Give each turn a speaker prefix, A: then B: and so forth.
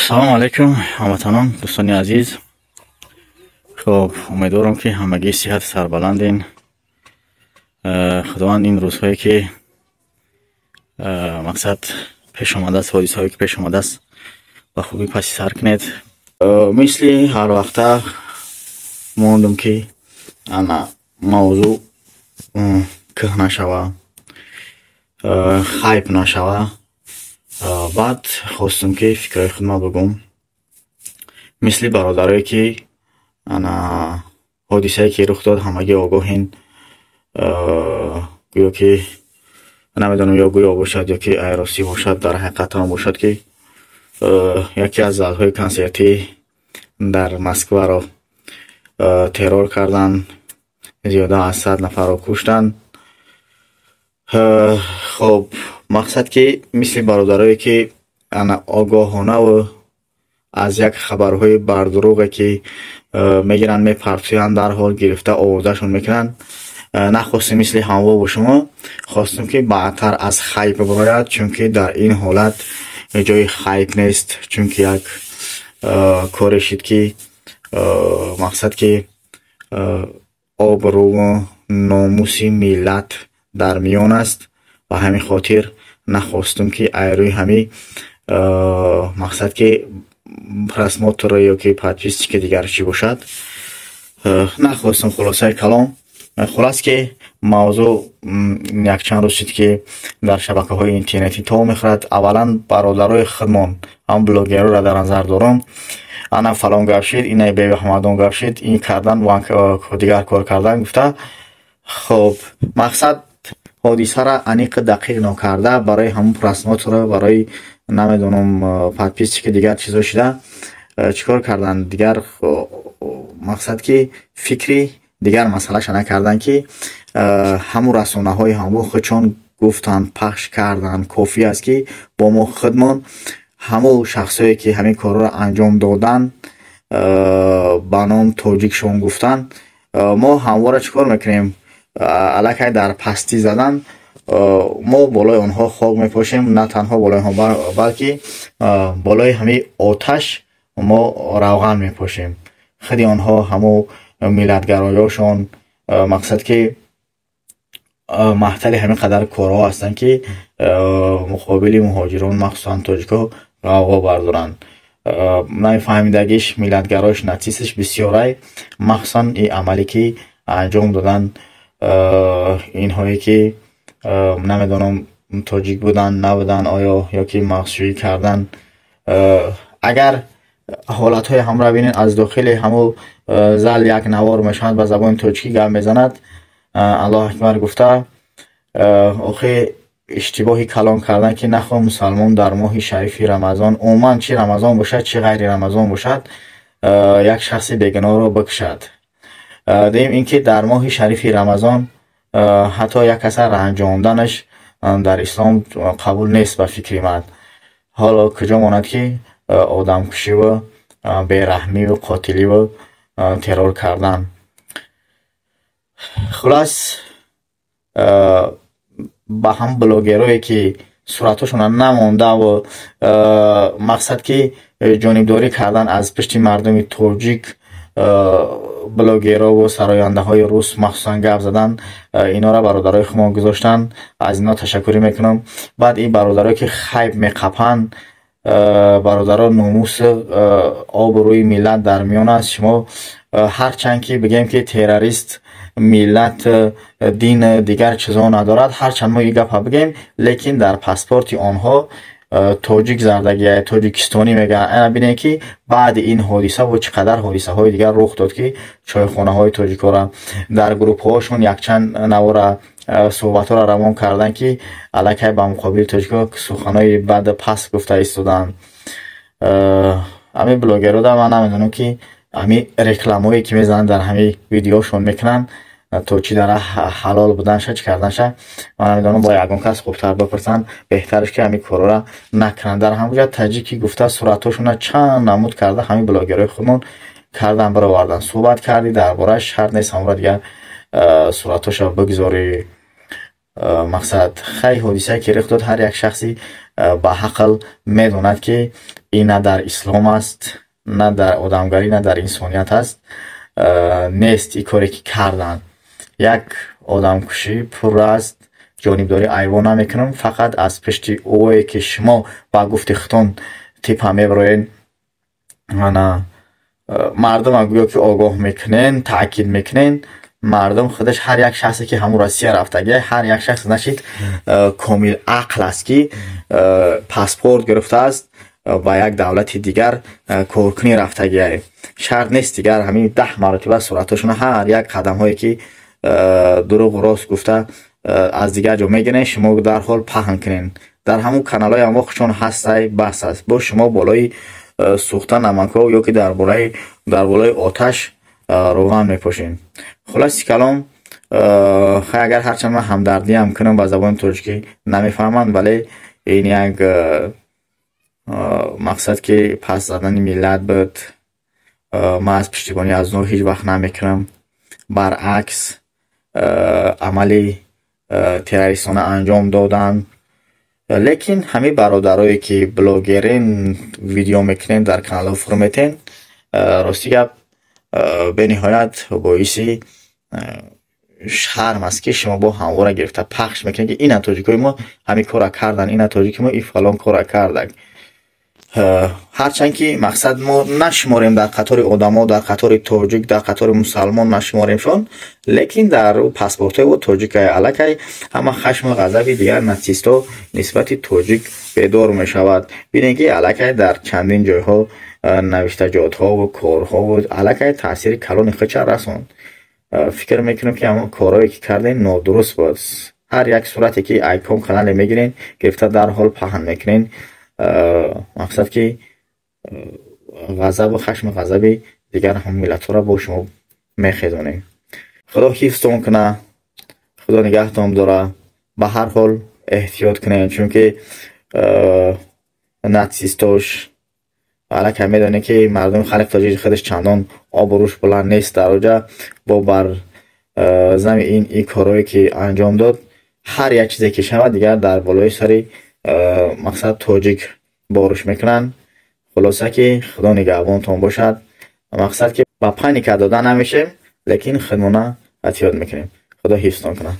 A: салом алайкум ҳамватанон, дӯстони азиз. хуб, умедворам ки ҳамагӣ сиҳат сарбаландин. худованд ин рӯзҳое ки мақсад пеш омадааст, ҳодисаҳое ки пеш омадааст, ба хубӣ паси сар кунед. мисли ҳар вақта мондум ки ана мавзӯъ кӯҳ нашава, хайп нашава. баъд хостум ки фикраи худма бигӯм. мисли бародарое ки ана ҳодисае ки рух дод, ҳамагӣ огоҳин. гӯё ки намедонам ё гӯё бошад ё ки айросӣ бошад, дар ҳақиқат ҳам бошад ки яке аз залҳои консертӣ дар Москваро террор кардан, зиёда аз 100 нафарро куштан. хоб мақсад ки мисли бародарое ки ана огоҳонаву аз як хабарҳои бардурӯғе ки мегиранд мепарсоянд, дарҳол гирифта овозашон мекунанд. нахостем мисли ҳамво бо шумо, хостем ки баъдтар аз хайп бибарояд, чунки дар ин ҳолат ҷои хайп нест, чунки як коре шид ки мақсад ки обрӯу номуси миллат дар миён аст. ба ҳамин хотир нахостум ки айрӯи ҳами мақсад ки просмотрро ё ки подписчики дигар чӣ бошад, нахостум. хулосаи калом, хулас ки мавзӯъ якчанд рӯз шид ки дар шабакаҳои интернетӣ то мехӯрад. аввалан бародарои худмон, ҳам блогерро дар назар дорам. ана фалон гап шид, ина беҳамадон гап шид, ин кардан дигар кор кардан гуфта. хоб мақсад ҳодисаро аниқи дақиқ нокарда барои ҳамун просмотрро, барои намедонам подписчики дигар чизо шида чикор кардан. дигар мақсад ки фикри дигар масъалаша накардан ки ҳамун расонаҳои ҳамвоқи чон гуфтанд, пахш кардан. кофӣ аст ки бо мо худмон ҳамун шахсое ки ҳамин корро анҷом додан ба ном тоҷикшон гуфтан. мо ҳамвора чикор мекунем? аллакай дар пастӣ задан мо болои онҳо хок мепошем, на танҳо болои онҳо, балки болои ҳамин оташ мо равған мепошем. худи онҳо ҳамун миллатгароёшон мақсад ки маҳтали ҳамин қадар корҳо ҳастанд ки муқобили муҳоҷирон, махсусан тоҷико ғавғо бардоранд. намефаҳмидагиш миллатгароиш нацистиш бисёрай, махсусан ин амале ки анҷом додан инҳое ки намедонам тоҷик будан набудан, оё ё ки мағзшӯӣ кардан. агар ҳолатҳои ҳамра бинед, аз дохили ҳамун зал як навор мешавад, ба забони тоҷикӣ гап мезанад. аллоҳ акбар гуфта охи иштибоҳи калон кардан ки нахоҳ мусалмон дар моҳи шарифи рамазон, умуман чи рамазон бошад чи ғайри рамазон бошад, як шахси бегуноҳро бикушад. дем ин ки дар моҳи шарифи рамазон ҳатто як каса ранҷонданаш дар ислом қабул нест ба фикри ман. ҳоло куҷо монад ки одамкушиву бераҳмиву қотиливу террор кардан. хулас ба ҳам блогерое ки суратҳошона намондаву мақсад ки ҷонибдорӣ кардан аз пишти мардуми тоҷик, блогерову сарояндаҳои рус махсусан гап задан, инора бародарои худмон гузоштанд. аз ино ташаккурӣ мекунам. баъд ин бародарое ки хайп меқапанд, бародаро номуси обрӯи миллат дар миён аст. шумо ҳарчанд ки бигем ки террорист миллат, дин, дигар чизо надорад, ҳарчанд мо ин гапа бигем, лекин дар паспорти онҳо тоҷик зардагия, тоҷикистонӣ мегӯянд. ана бинем ки баъди ин ҳодиса ва чӣ қадар ҳодисаҳои дигар рух дод ки чойхонаҳои тоҷикора дар группҳоошон якчанд навора суҳбатҳоро равон кардан ки аллакай ба муқобили тоҷико суханои баъд паст гуфта истоданд. ҳамин блогеруда ман намедонам ки ҳамин рекламое ки мезананд дар ҳамин видеошон мекунанд то чӣ дара ҳалол буданша, чӣ карданша, ман намедонам. бо ягон кас хубтар бипурсанд, беҳтараш ки ҳамин корора накунанд. дар ҳамон ҷо таҷики гуфта суратҳошона чанд намуд карда ҳамин блогерои худмон кардан баровардан. суҳбат кардӣ дар борааш, шарт нест ҳамора дигар суратҳоша бигзорӣ. мақсад хай ҳодисае ки рух дод, ҳар як шахси ба ҳақл медонад ки این نه در اسلام است، نه در آدمگری، نه در انسانیت است. نیست این کاری که کردن. یک آدم کشی پر است، جانبداری ایوان نمیکنم، فقط از پشت اوی که شما با گفت خطون تیپا میبروین مردم اگویا که آگاه میکنین، تاکید میکنین، مردم خودش هر یک شخصی که همون روسیه رفته، هر یک شخص نشید کامل عقل است که پاسپورت گرفته است و یک دولت دیگر کورکنی رفته، شرط نیست دیگر همین 10 مرتبه صورتشون هر یک قدم هایی که دروغ و راست گفته از دیگر جا میگنه، شما در حال پهن کنین در همون کانال های امواخشون هسته بس است. با شما بالای سوختن نمکا یا که در بالای آتش روغن میپوشین. خلاصی کلام اگر هرچند من همدردی هم کنم با زبان ترکی نمیفهمند، ولی این یک مقصد که پس زدن ملت بود. من از پشتیبانی از نوع هیچ وقت نمیکنم، برعکس عملی تروریستانه انجام دادن. لیکن همه برادرایی که بلاگرین ویدیو میکنین در کانال فرمیتین، راستی گپ به نهایت باعث شرم است که شما با همواره گرفته پخش میکنین که این تاجیکای ما همین کارا کردن، این تاجیک ما این فلان کارا کردن. هرچند که مقصد ما نشماریم در قطار آدما، در قطار تاجیک، در قطار مسلمان نشماریمشون، لیکن در پاسپورت و تاجیک علاقه اما خشم و غضب دیگر ناتسیستا نسبت تاجیک بیدار می شود. ببینید که علاقه در چندین جایها نوشتجات ها و کارها و علاقه تاثیر کلان خچ رسوند. فکر میکنم که اما کارهایی که کردین نادرست بود. هر یک صورتی که ایکون کانال میگیرین گرفته در حال پهن میکنین، مقصد که غضب و خشم غضب دیگر هم ملت را با شما میخیزونیم. خدا حفظتون کنه، خدا نگهتون داره. به هر حال احتیاط کنین، چون که ناتسیستاش علاقه میدونه که مردم خلق تاجیک خودش چندان آبروش بلند نیست در اوجه با بر زمین این کارهایی که انجام داد. هر یک چیزی که شود دیگر در بالای سری مقصد تاجیک بارش میکنن. خلاصه که خدا نگهبانتون باشد. مقصد که با پنیک دادن نمیشه، لیکن خودمونه احتیاط میکنیم. خدا حفظتون کنه.